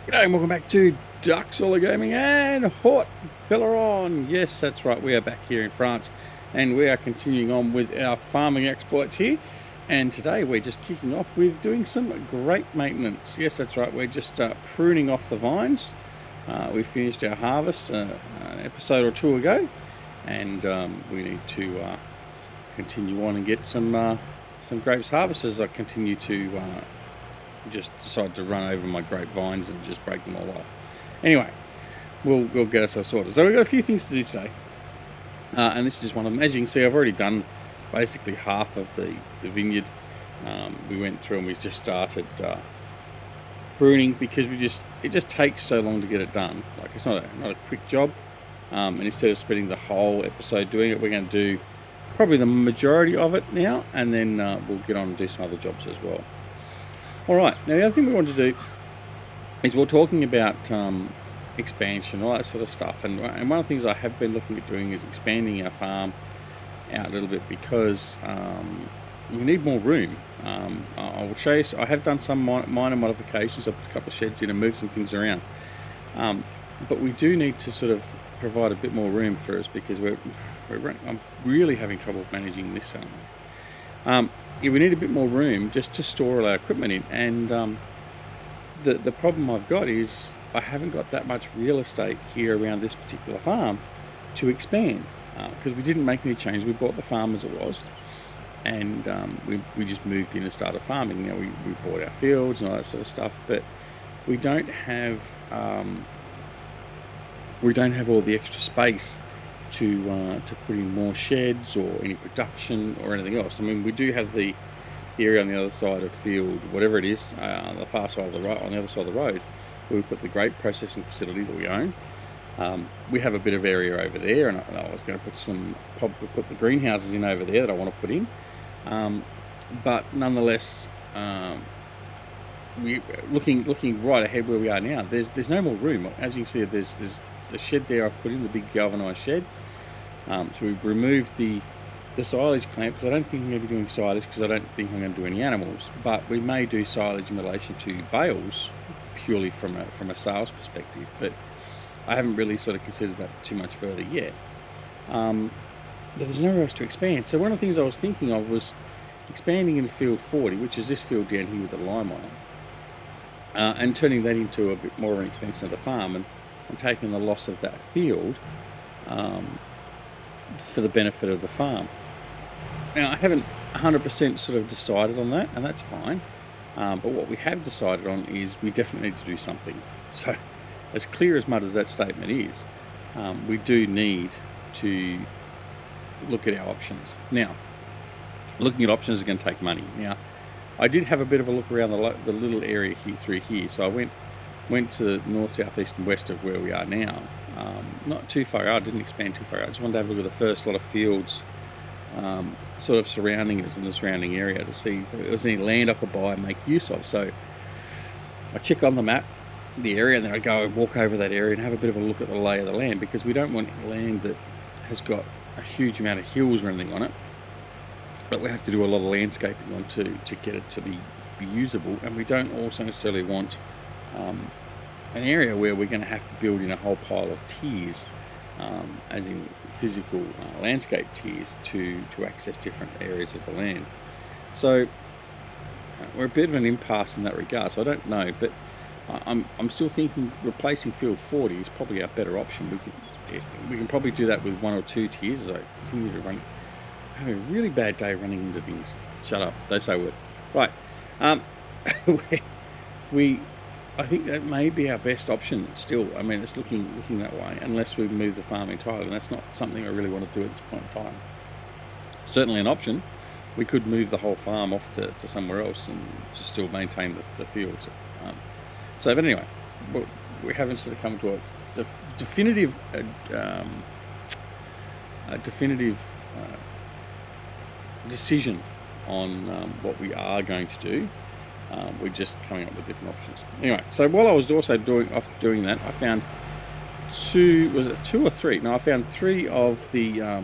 G'day and welcome back to Duck Solar Gaming and Haut-Beyleron. Yes, that's right, we are back here in France and we are continuing on with our farming exploits here. And today we're just kicking off with doing some grape maintenance. Yes, that's right, we're just pruning off the vines. We finished our harvest an episode or two ago, and we need to continue on and get some grapes harvested as I continue to just decided to run over my grapevines and just break them all off. Anyway, we'll get ourselves sorted. So we've got a few things to do today, and this is just one of them. As you can see, I've already done basically half of the vineyard. We went through and we just started pruning because it just takes so long to get it done. Like, it's not a quick job, and instead of spending the whole episode doing it, we're going to do probably the majority of it now, and then we'll get on and do some other jobs as well. Alright, now the other thing we want to do is we're talking about expansion, all that sort of stuff, and one of the things I have been looking at doing is expanding our farm out a little bit because we need more room. I will show you, I have done some minor modifications. I've put a couple of sheds in and moved some things around, but we do need to sort of provide a bit more room for us because I'm really having trouble managing this. We need a bit more room just to store all our equipment in, and the problem I've got is I haven't got that much real estate here around this particular farm to expand because we didn't make any changes. We bought the farm as it was, and we just moved in and started farming. You know, we bought our fields and all that sort of stuff, but we don't have all the extra space to put in more sheds or any production or anything else. I mean, we do have the area on the other side of field, whatever it is, on the far side of the road, on the other side of the road, where we put the grape processing facility that we own. We have a bit of area over there, and I was going to put the greenhouses in over there that I want to put in. But nonetheless, we looking right ahead where we are now. There's no more room. As you can see, there's a shed there I've put in, the big galvanised shed. So we've removed the silage clamp because I don't think I'm going to be doing silage because I don't think I'm going to do any animals. But we may do silage in relation to bales purely from a sales perspective. But I haven't really sort of considered that too much further yet. But there's nowhere else to expand. So one of the things I was thinking of was expanding into field 40, which is this field down here with the lime on it, and turning that into a bit more of an extension of the farm and taking the loss of that field for the benefit of the farm. Now, I haven't 100% sort of decided on that, and that's fine. But what we have decided on is we definitely need to do something. So, as clear as mud as that statement is, we do need to look at our options. Now, looking at options is going to take money. Now, I did have a bit of a look around the little area here through here. So I went to the north, south, east and west of where we are now. Not too far out, didn't expand too far out. I just wanted to have a look at the first lot of fields sort of surrounding us in the surrounding area to see if there was any land I could buy and make use of. So I check on the map the area, and then I go and walk over that area and have a bit of a look at the lay of the land, because we don't want land that has got a huge amount of hills or anything on it, but we have to do a lot of landscaping on to get it to be usable. And we don't also necessarily want an area where we're going to have to build in a whole pile of tiers, as in physical landscape tiers to access different areas of the land. So we're a bit of an impasse in that regard. So I don't know, but I'm still thinking replacing field 40 is probably our better option. We can probably do that with one or two tiers as I continue to run. I'm having a really bad day running into things. Shut up, don't say a word. Right, I think that may be our best option still. I mean, it's looking that way, unless we move the farm entirely, and that's not something I really want to do at this point in time. Certainly an option. We could move the whole farm off to somewhere else and just still maintain the fields. But anyway, we haven't sort of come to a definitive decision on what we are going to do. We're just coming up with different options. Anyway, so while I was also doing that, I found two or three? No, I found three of the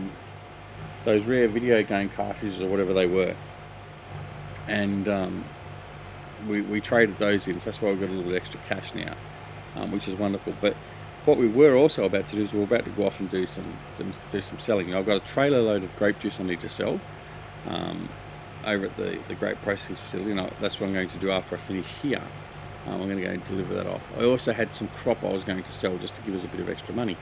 those rare video game cartridges or whatever they were, and we traded those in. So that's why we've got a little bit extra cash now. which is wonderful. But what we were also about to do is we're about to go off and do some selling. I've got a trailer load of grape juice I need to sell over at the grape processing facility, and that's what I'm going to do after I finish here. I'm going to go and deliver that off. I also had some crop I was going to sell just to give us a bit of extra money.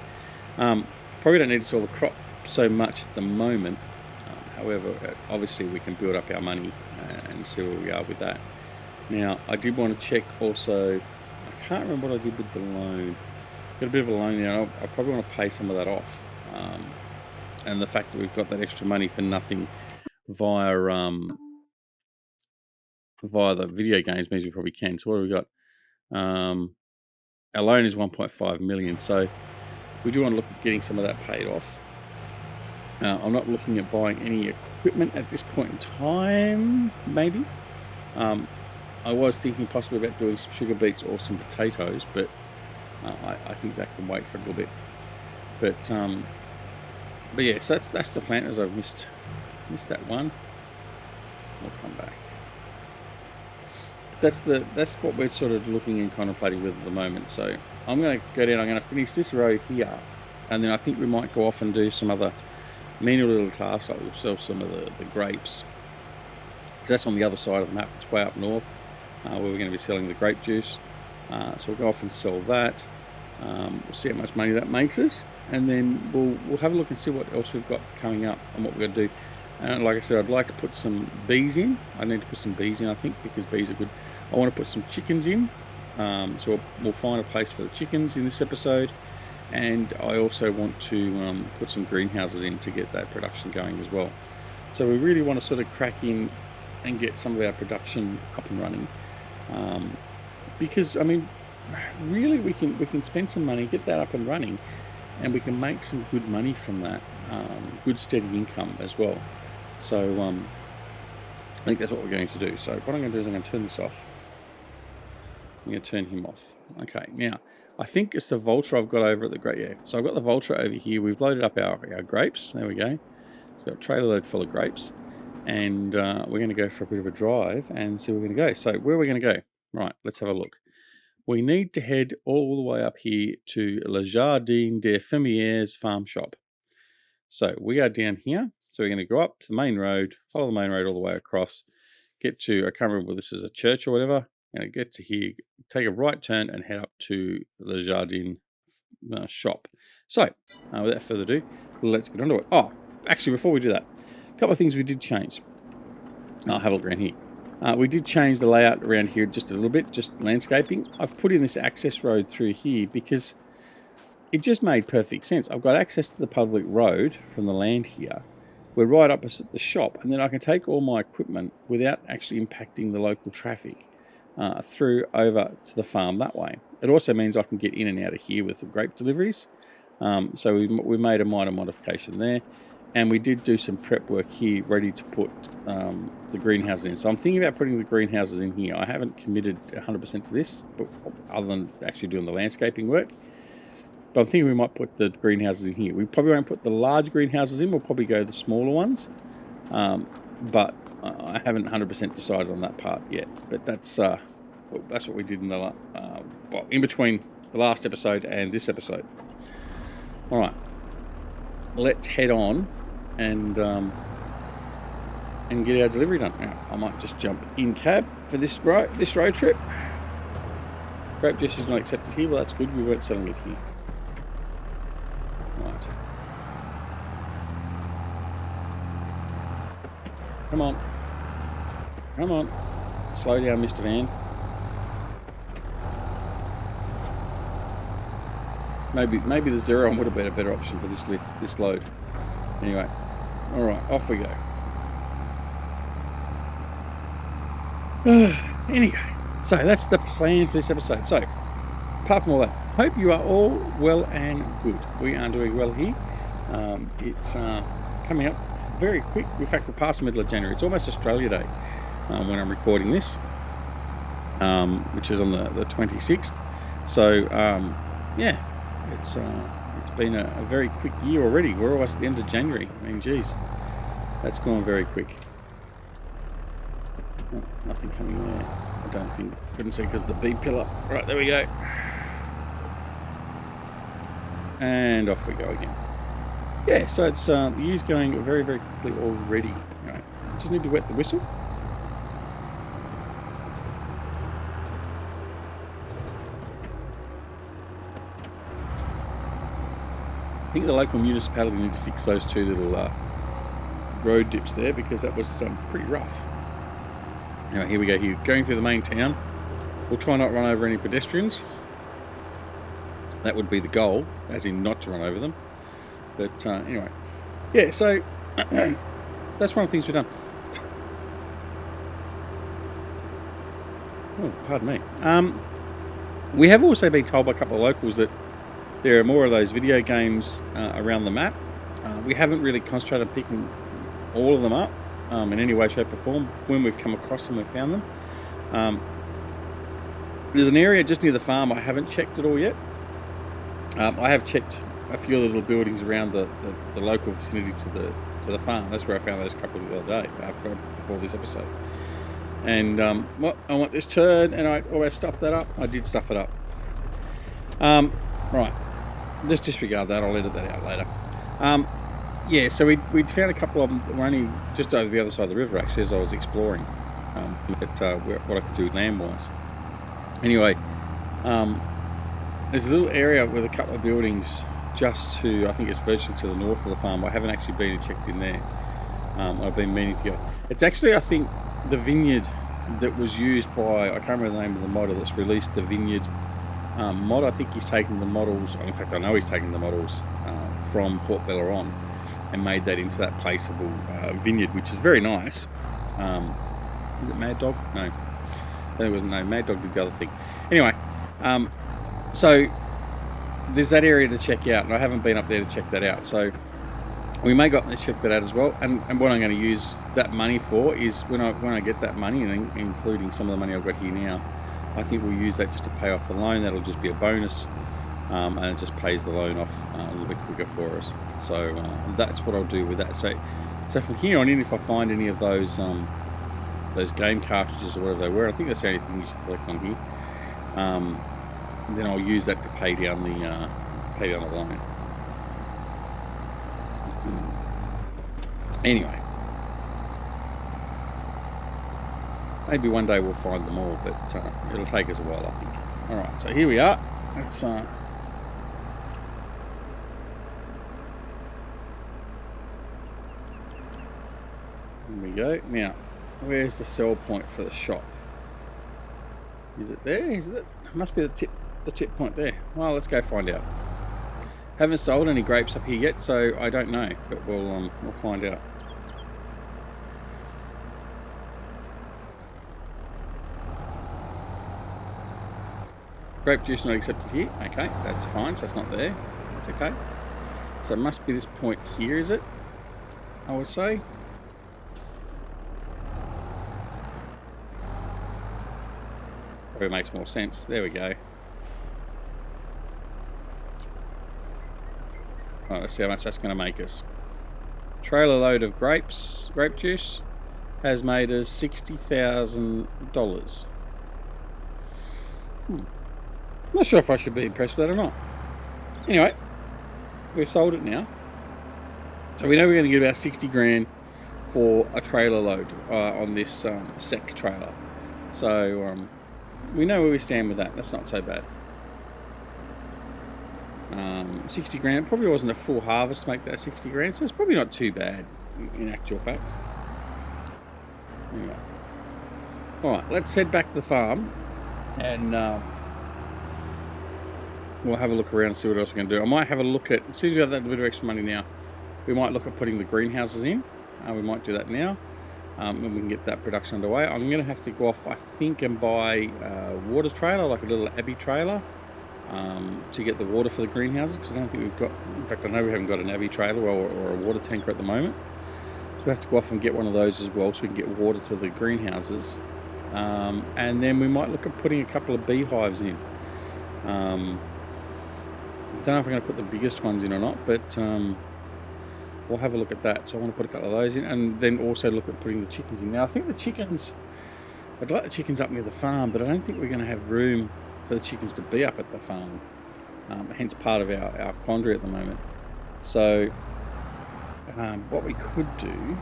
Probably don't need to sell the crop so much at the moment. However, obviously we can build up our money and see where we are with that. Now, I did want to check also, I can't remember what I did with the loan. Got a bit of a loan there. I probably want to pay some of that off. And the fact that we've got that extra money for nothing via the video games means we probably can. So what have we got? Our loan is 1.5 million, so we do want to look at getting some of that paid off. I'm not looking at buying any equipment at this point in time, maybe. I was thinking possibly about doing some sugar beets or some potatoes, but I think that can wait for a little bit. But yeah, so that's the plan. As I've missed that one, we'll come back. That's what we're sort of looking and contemplating with at the moment. So I'm going to go down. I'm going to finish this row here, and then I think we might go off and do some other menial little tasks. Like we'll sell some of the grapes. That's on the other side of the map. It's way up north, where we're going to be selling the grape juice. So we'll go off and sell that. We'll see how much money that makes us, and then we'll have a look and see what else we've got coming up and what we're going to do. And like I said, I'd like to put some bees in. I need to put some bees in, I think, because bees are good. I want to put some chickens in. So we'll find a place for the chickens in this episode. And I also want to put some greenhouses in to get that production going as well. So we really want to sort of crack in and get some of our production up and running. Because, I mean, really we can spend some money, get that up and running, and we can make some good money from that. Good steady income as well. So I think that's what we're going to do. So what I'm going to do is I'm going to turn this off. I'm going to turn him off. Okay, now I think it's the Vulture I've got over at the grape. Yeah, so I've got the Vulture over here. We've loaded up our grapes. There we go. We've got a trailer load full of grapes, and we're going to go for a bit of a drive and see where we're going to go. So where are we going to go? Right, let's have a look. We need to head all the way up here to Le Jardin des Fermiers farm shop. So we are down here. So we're going to go up to the main road, follow the main road all the way across, get to, I can't remember whether this is a church or whatever. Going to get to here, take a right turn and head up to Le Jardin shop. So without further ado, let's get onto it. Oh, actually, before we do that, a couple of things we did change. I'll have a look around here. We did change the layout around here just a little bit, just landscaping. I've put in this access road through here because it just made perfect sense. I've got access to the public road from the land here. We're right opposite the shop, and then I can take all my equipment without actually impacting the local traffic through over to the farm that way. It also means I can get in and out of here with the grape deliveries. So we made a minor modification there. And we did do some prep work here, ready to put the greenhouses in. So I'm thinking about putting the greenhouses in here. I haven't committed 100% to this, but other than actually doing the landscaping work. But I'm thinking we might put the greenhouses in here. We probably won't put the large greenhouses in. We'll probably go the smaller ones. But I haven't 100% decided on that part yet. But that's what we did in the in between the last episode and this episode. All right, let's head on and get our delivery done. Now, I might just jump in cab for this road trip. Grape juice is not accepted here. Well, that's good. We weren't selling it here. Right. Come on. Come on. Slow down, Mr. Van. Maybe the Xeron would have been a better option for this load. Anyway, all right, off we go. Anyway, so that's the plan for this episode. So, apart from all that, hope you are all well and good. We are doing well here. It's coming up very quick. In fact, we're past the middle of January. It's almost Australia Day when I'm recording this, which is on the 26th. So, yeah. It's been a very quick year already. We're almost at the end of January. I mean, geez, that's gone very quick. Oh, nothing coming there. I don't think. Couldn't see because of the B pillar. Right, there we go. And off we go again. Yeah, so it's the year's going very, very quickly already. Right. Just need to wet the whistle. I think the local municipality need to fix those two little road dips there, because that was pretty rough. Anyway, here we go. Here, going through the main town. We'll try not run over any pedestrians. That would be the goal, as in not to run over them. But anyway, yeah. So that's one of the things we've done. Oh, pardon me. We have also been told by a couple of locals that there are more of those video games around the map. We haven't really concentrated on picking all of them up in any way, shape or form. When we've come across them, we've found them. There's an area just near the farm. I haven't checked it all yet. I have checked a few of the little buildings around the local vicinity to the farm. That's where I found those couple the other day, before this episode. And I want this turn, and I always stuffed that up. I did stuff it up. Right. Just disregard that. I'll edit that out later. Yeah, so we'd found a couple of them that were only just over the other side of the river, actually, as I was exploring what I could do land-wise. Anyway, there's a little area with a couple of buildings just to, I think it's virtually to the north of the farm. I haven't actually been and checked in there. I've been meaning to go. It's actually, I think, the vineyard that was used by, I can't remember the name of the model that's released the vineyard mod. I think he's taken the models, in fact I know he's taken the models from Haut-Beyleron and made that into that placeable vineyard, which is very nice. Is it Mad Dog? No. There wasn't. No, Mad Dog did the other thing. Anyway, so there's that area to check out, and I haven't been up there to check that out. So we may go up there to check that out as well. And what I'm going to use that money for is when I get that money, and including some of the money I've got here now, I think we'll use that just to pay off the loan. That'll just be a bonus, and it just pays the loan off a little bit quicker for us. So that's what I'll do with that. So from here on in, if I find any of those game cartridges or whatever they were, I think that's the only thing you should collect on here. Then I'll use that to pay down the loan. Anyway, maybe one day we'll find them all, but it'll take us a while, I think. All right, so here we are. Let's here we go. Now, where's the sell point for the shop? Is it there? Is it? It must be the tip point there. Well, let's go find out. Haven't sold any grapes up here yet, so I don't know, but we'll find out. Grape juice not accepted here. Okay, that's fine. So it's not there. That's okay. So it must be this point here, is it? I would say. Probably makes more sense. There we go. Right, let's see how much that's going to make us. Trailer load of grape juice has made us $60,000. Not sure if I should be impressed with that or not. Anyway, we've sold it now. So we know we're going to get about 60 grand for a trailer load on this sec trailer. So we know where we stand with that. That's not so bad. 60 grand probably wasn't a full harvest to make that 60 grand, so it's probably not too bad in actual fact. Anyway. Alright, let's head back to the farm and we'll have a look around and see what else we can do. I might have a look at, as soon as we have that bit of extra money now, we might look at putting the greenhouses in. We might do that now. And we can get that production underway. I'm going to have to go off, I think, and buy a water trailer, like a little Abbey trailer, to get the water for the greenhouses, because I don't think we've got, in fact I know we haven't got an Abbey trailer or a water tanker at the moment, so we have to go off and get one of those as well so we can get water to the greenhouses. And then we might look at putting a couple of beehives in. I don't know if we're going to put the biggest ones in or not, but we'll have a look at that. So I want to put a couple of those in, and then also look at putting the chickens in. Now I think the chickens, I'd like the chickens up near the farm, but I don't think we're going to have room for the chickens to be up at the farm. hence part of our quandary at the moment. So what we could do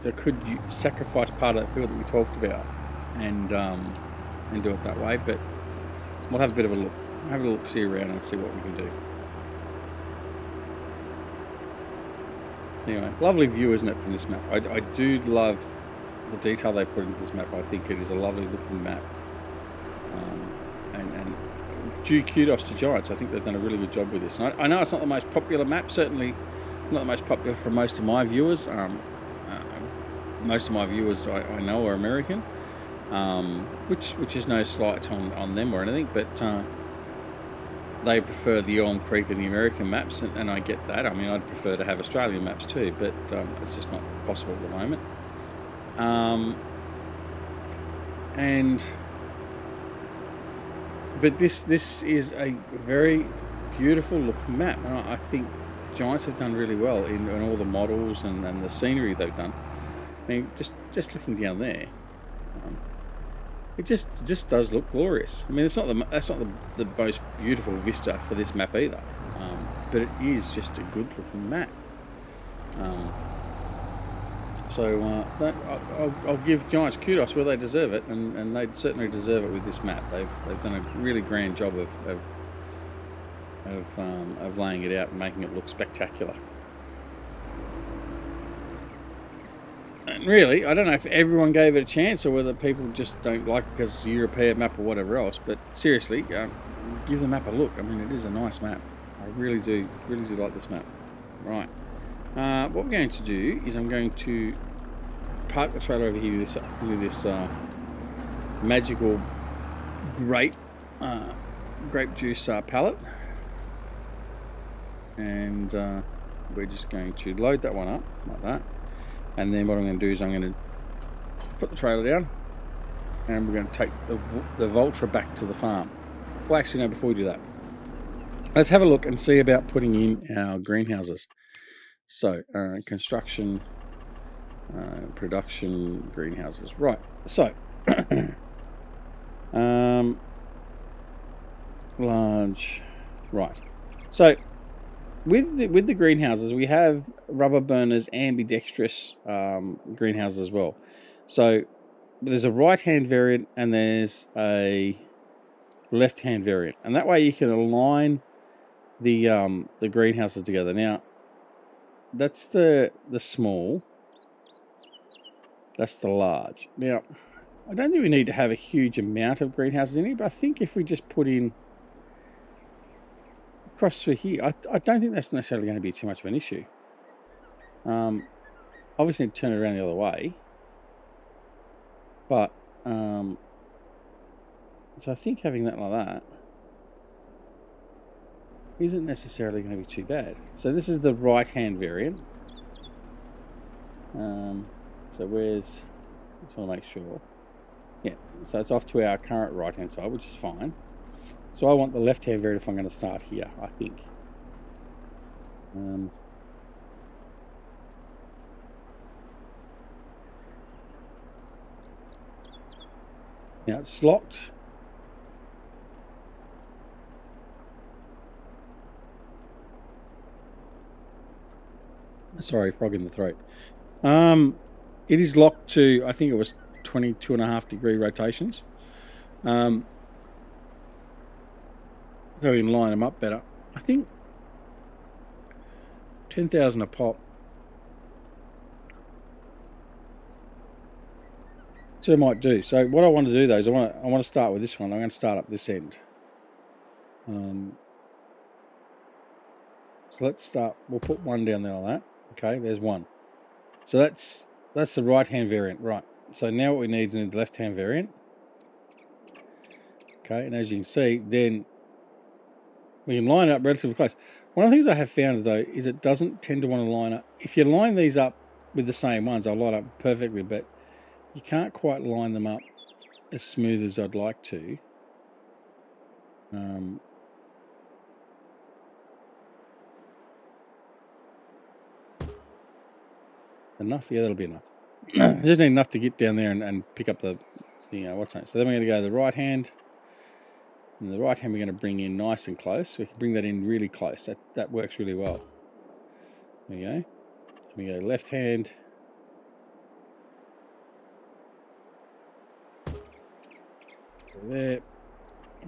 is I could sacrifice part of that field that we talked about and do it that way, but we'll have a bit of a look. Have a look, see around and see what we can do. Anyway, lovely view, isn't it, from this map? I do love the detail they put into this map. I think it is a lovely looking map. And due kudos to Giants. I think they've done a really good job with this. And I know it's not the most popular map, certainly not the most popular for most of my viewers. Most of my viewers I know are American, which is no slight on them or anything, but they prefer the Elm Creek and the American maps, and I get that. I mean, I'd prefer to have Australian maps too, but it's just not possible at the moment. But this is a very beautiful looking map, and I think Giants have done really well in all the models and the scenery they've done. I mean, just looking down there, it just does look glorious. I mean, that's not the most beautiful vista for this map either, but it is just a good looking map. So I'll give Giants kudos where they deserve it, and they certainly deserve it with this map. They've done a really grand job of laying it out and making it look spectacular. And really, I don't know if everyone gave it a chance or whether people just don't like it because it's a European map or whatever else. But seriously, give the map a look. I mean, it is a nice map. I really do like this map. Right. What we're going to do is I'm going to park the trailer over here with this magical grape juice pallet, and we're just going to load that one up like that. And then what I'm going to do is I'm going to put the trailer down, and we're going to take the Voltra back to the farm. Well, actually, no, before we do that, let's have a look and see about putting in our greenhouses. So, construction, production, greenhouses. Right, so, large, right. So, with the greenhouses, we have rubber burners, ambidextrous greenhouses as well. So there's a right-hand variant and there's a left-hand variant, and that way you can align the greenhouses together. Now that's the small, that's the large. Now I don't think we need to have a huge amount of greenhouses in here, but I think if we just put in across through here, I don't think that's necessarily going to be too much of an issue. Obviously turn it around the other way, but so I think having that like that isn't necessarily going to be too bad. So this is the right hand variant. So where's, just want to make sure, yeah, so it's off to our current right hand side, which is fine. So I want the left-hand variant if I'm going to start here, I think. Now it's locked. Sorry, frog in the throat. It is locked to, I think it was 22.5-degree rotations. So we can line them up better. I think 10,000 a pop. So I might do. So what I want to do though is I want to start with this one. I'm going to start up this end. So let's start. We'll put one down there like that. Okay, there's one. So that's the right hand variant, right? So now what we need is the left hand variant. Okay, and as you can see, then we can line it up relatively close. One of the things I have found though is it doesn't tend to want to line up. If you line these up with the same ones, they'll line up perfectly, but you can't quite line them up as smooth as I'd like to. Enough? Yeah, that'll be enough. I just need enough to get down there and pick up the what's that? So then we're going to go to the right hand. And the right hand we're going to bring in nice and close. We can bring that in really close. That works really well. There we go. We go left hand. There.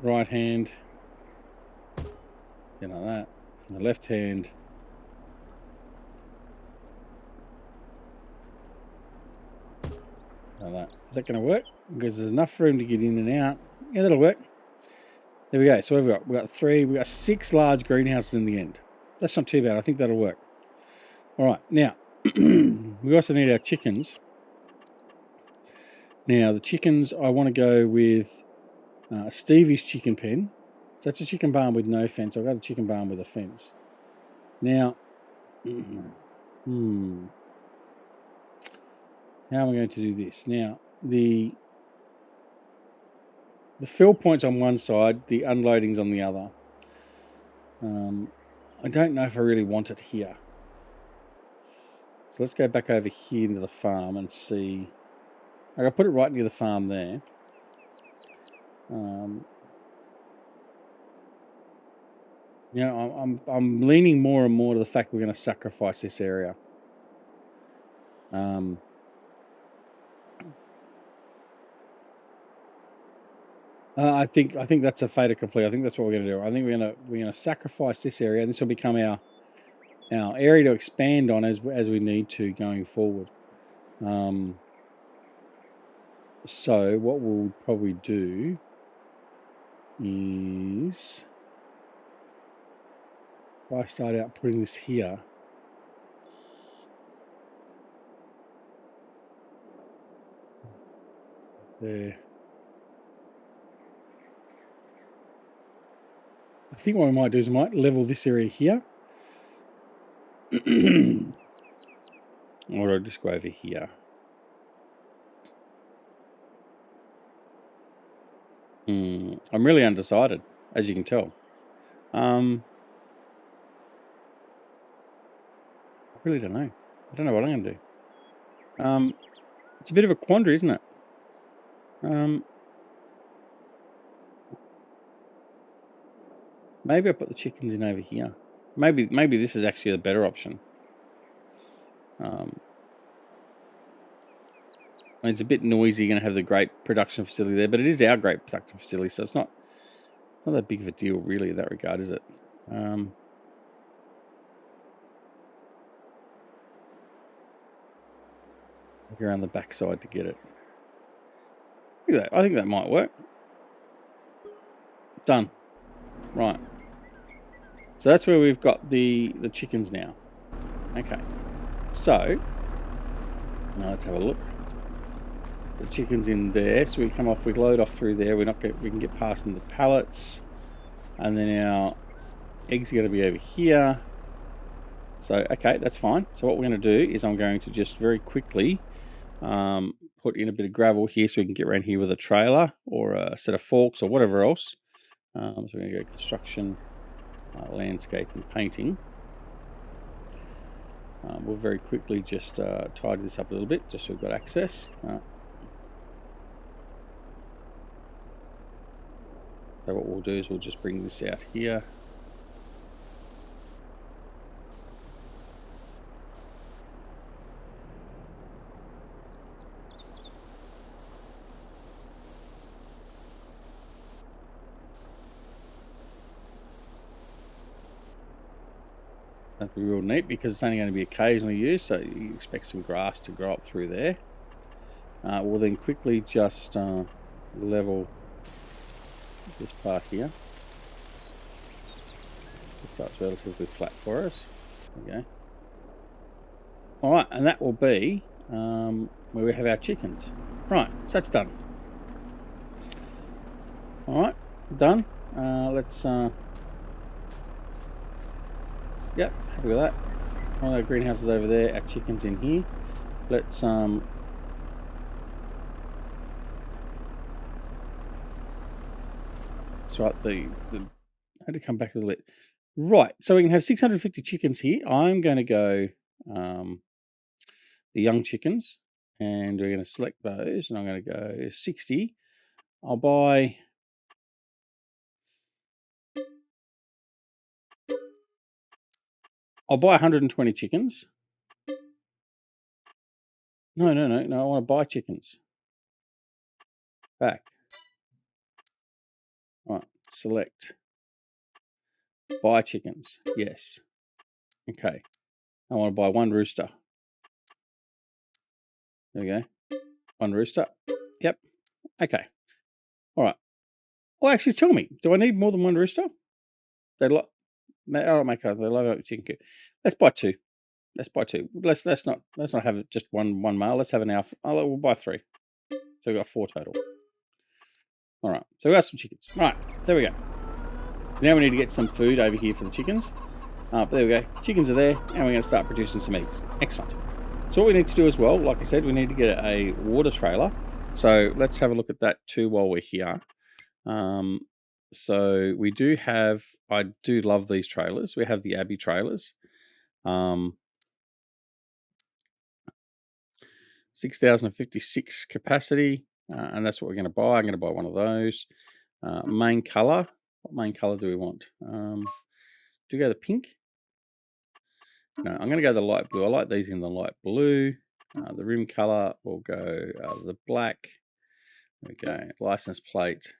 Right hand. You know that. And the left hand. Like that. Is that going to work? Because there's enough room to get in and out. Yeah, that'll work. There we go. So what have we got? We've got three. We've got 6 large greenhouses in the end. That's not too bad. I think that'll work. All right. Now, we also need our chickens. Now, the chickens, I want to go with Stevie's chicken pen. That's a chicken barn with no fence. I've got a chicken barn with a fence. Now, how am I going to do this? Now, the fill point's on one side, the unloading's on the other. I don't know if I really want it here. So let's go back over here into the farm and see. I can put it right near the farm there. You know, I'm leaning more and more to the fact we're going to sacrifice this area. I think that's a fait accompli. I think that's what we're going to do. I think we're going to sacrifice this area, and this will become our area to expand on as we need to going forward. So what we'll probably do is, if I start out putting this here, there. I think what we might do is we might level this area here. Or I'll just go over here. I'm really undecided, as you can tell. I really don't know. I don't know what I'm going to do. It's a bit of a quandary, isn't it? Maybe I put the chickens in over here. Maybe this is actually a better option. It's a bit noisy. You're going to have the grape production facility there, but it is our grape production facility, so it's not that big of a deal really in that regard, is it? Look around the backside to get it. Look at that. I think that might work. Done. Right. So that's where we've got the chickens now. Okay. So now let's have a look. The chicken's in there, so we come off. We load off through there. We can get past into the pallets, and then our eggs are going to be over here. So okay, that's fine. So what we're going to do is I'm going to just very quickly put in a bit of gravel here so we can get around here with a trailer or a set of forks or whatever else. So we're going to go construction, landscape and painting. We'll very quickly just tidy this up a little bit just so we've got access. So what we'll do is we'll just bring this out here. That'd be real neat because it's only going to be occasionally used, so you expect some grass to grow up through there. We'll then quickly just level this part here. So it's relatively flat for us. Okay. All right, and that will be where we have our chickens. Right, so that's done. All right, done. Let's. Yep, happy with that. All our greenhouses over there, our chickens in here. Let's that's right. I had to come back a little bit. Right, so we can have 650 chickens here. I'm going to go the young chickens, and we're going to select those, and I'm going to go 60. I'll buy I'll buy 120 chickens. No, I want to buy chickens. Back. All right, select. Buy chickens. Yes. Okay. I want to buy 1 rooster. There we go. 1 rooster. Yep. Okay. All right. Well, actually, tell me, do I need more than 1 rooster? They like. Oh, my God, they love chicken coop. Let's buy 2. Let's buy 2. Let's not have just one male. Let's have an alpha. Oh, we'll buy 3. So we've got 4 total. All right. So we got some chickens. All right. So there we go. So now we need to get some food over here for the chickens. But there we go. Chickens are there, and we're going to start producing some eggs. Excellent. So what we need to do as well, like I said, we need to get a water trailer. So let's have a look at that too while we're here. So we do have, I do love these trailers. We have the Abbey trailers. 6,056 capacity, and that's what we're going to buy. I'm going to buy one of those. Main color. What main color do we want? Do we go the pink? No, I'm going to go the light blue. I like these in the light blue. The rim color will go the black. There we go. License plate.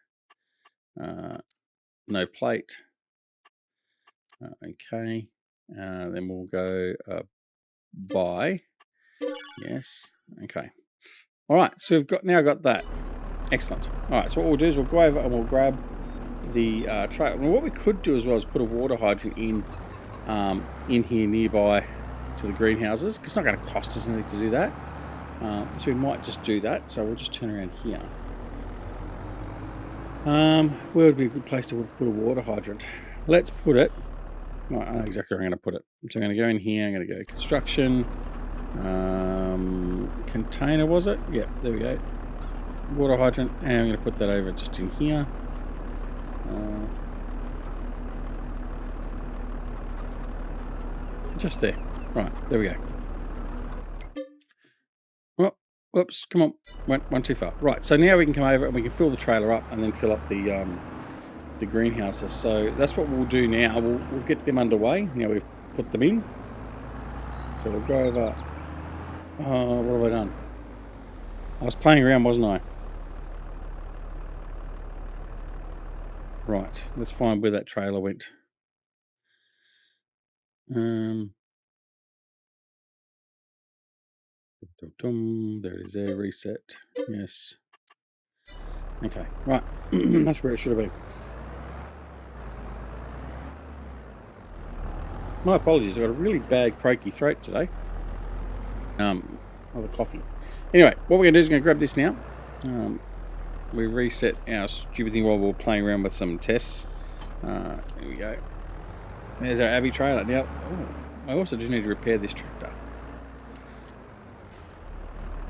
No plate. Okay. Then we'll go buy. Yes. Okay. All right. So we've now got that. Excellent. All right. So what we'll do is we'll go over and we'll grab the trailer. Well, what we could do as well is put a water hydrant in here nearby to the greenhouses, because it's not going to cost us anything to do that. So we might just do that. So we'll just turn around here. Where would be a good place to put a water hydrant? Let's put it. Oh, I know exactly where I'm going to put it. So I'm going to go in here. I'm going to go construction. Container, was it? Yep, there we go. Water hydrant, and I'm going to put that over just in here. Just there. Right, there we go. Oh, whoops, come on. Went too far. Right, so now we can come over and we can fill the trailer up and then fill up the greenhouses. So that's what we'll do now. We'll get them underway. Now we've put them in. So we'll go over. What have I done? I was playing around, wasn't I? Right, let's find where that trailer went. There it is there, reset. Yes. Okay, right. That's where it should have been. My apologies, I've got a really bad croaky throat today. Of the coffee. Anyway, what we're going to do is going to grab this now. We reset our stupid thing while we were playing around with some tests. There we go. There's our Abbey trailer. Now, I also do need to repair this tractor.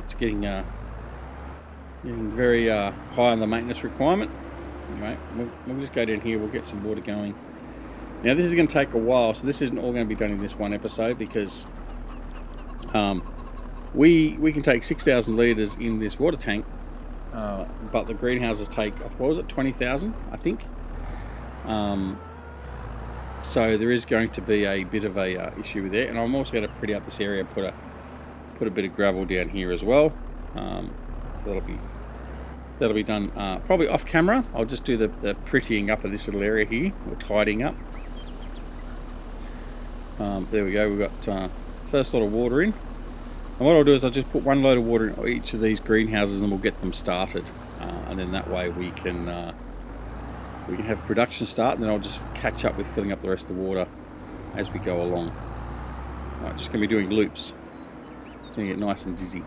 It's getting very high on the maintenance requirement. Anyway, we'll just go down here. We'll get some water going. Now, this is going to take a while, so this isn't all going to be done in this one episode, because we can take 6,000 litres in this water tank, but the greenhouses take, what was it, 20,000, I think. So there is going to be a bit of a issue with that, and I'm also going to pretty up this area, put a bit of gravel down here as well. So that'll be done probably off camera. I'll just do the prettying up of this little area here, or tidying up. There we go. We've got first lot of water in, and what I'll do is I'll just put 1 load of water in each of these greenhouses, and we'll get them started, and then that way we can have production start, and then I'll just catch up with filling up the rest of the water as we go along. Right, just going to be doing loops. It's going to get nice and dizzy.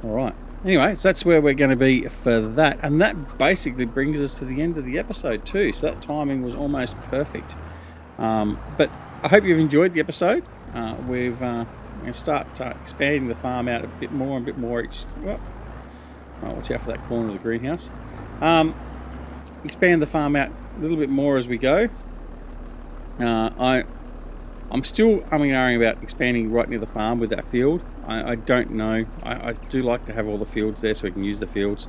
Alright, anyway, so that's where we're going to be for that, and that basically brings us to the end of the episode too, so that timing was almost perfect. But I hope you've enjoyed the episode. We're going to start expanding the farm out a bit more and a bit more each... watch out for that corner of the greenhouse. Expand the farm out a little bit more as we go. I'm still umming and ahhing about expanding right near the farm with that field. I don't know. I do like to have all the fields there so we can use the fields.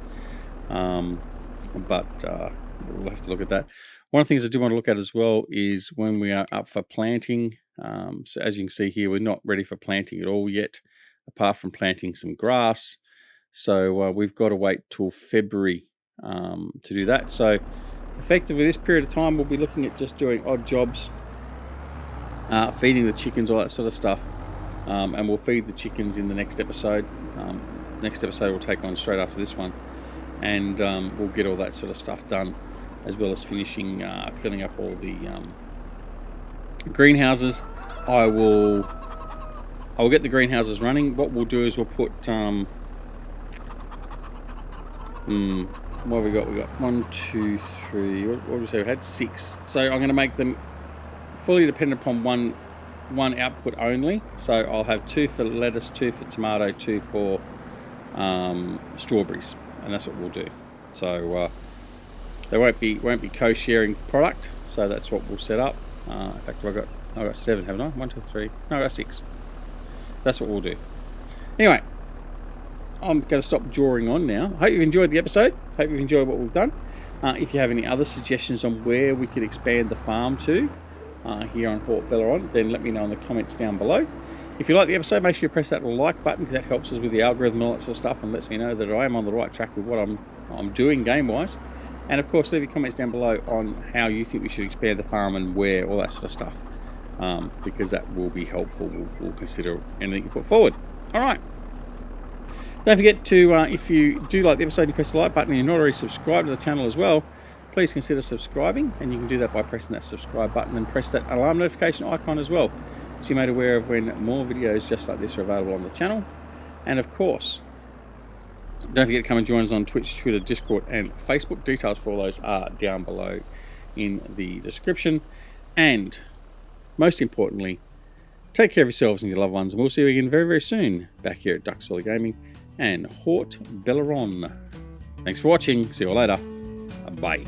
But we'll have to look at that. One of the things I do want to look at as well is when we are up for planting. So as you can see here, we're not ready for planting at all yet, apart from planting some grass. So we've got to wait till February to do that. So effectively this period of time, we'll be looking at just doing odd jobs, feeding the chickens, all that sort of stuff. And we'll feed the chickens in the next episode. Next episode we'll take on straight after this one. And we'll get all that sort of stuff done, as well as finishing filling up all the greenhouses. I will get the greenhouses running. What we'll do is we'll put what have we got? We got 1, 2, 3. What did we say? We had 6. So I'm going to make them fully dependent upon one output only. So I'll have 2 for lettuce, 2 for tomato, 2 for strawberries, and that's what we'll do. So they won't be co-sharing product. So that's what we'll set up. In fact, I've got 7, haven't I? 1, 2, 3. No, I got 6. That's what we'll do. Anyway, I'm going to stop drawing on now. I hope you've enjoyed the episode. Hope you've enjoyed what we've done. If you have any other suggestions on where we could expand the farm to here on Haut-Beyleron, then let me know in the comments down below. If you like the episode, make sure you press that like button, because that helps us with the algorithm and all that sort of stuff, and lets me know that I am on the right track with what I'm doing game-wise. And of course, leave your comments down below on how you think we should expand the farm and where, all that sort of stuff, because that will be helpful. We'll consider anything you put forward. All right. Don't forget to, if you do like the episode, you press the like button and you're not already subscribed to the channel as well, please consider subscribing, and you can do that by pressing that subscribe button and press that alarm notification icon as well, so you're made aware of when more videos just like this are available on the channel. And of course, don't forget to come and join us on Twitch, Twitter, Discord and Facebook. Details for all those are down below in the description. And most importantly, take care of yourselves and your loved ones, and we'll see you again very, very soon back here at Duck Solar Gaming and Haut-Beyleron. Thanks for watching. See you all later. Bye.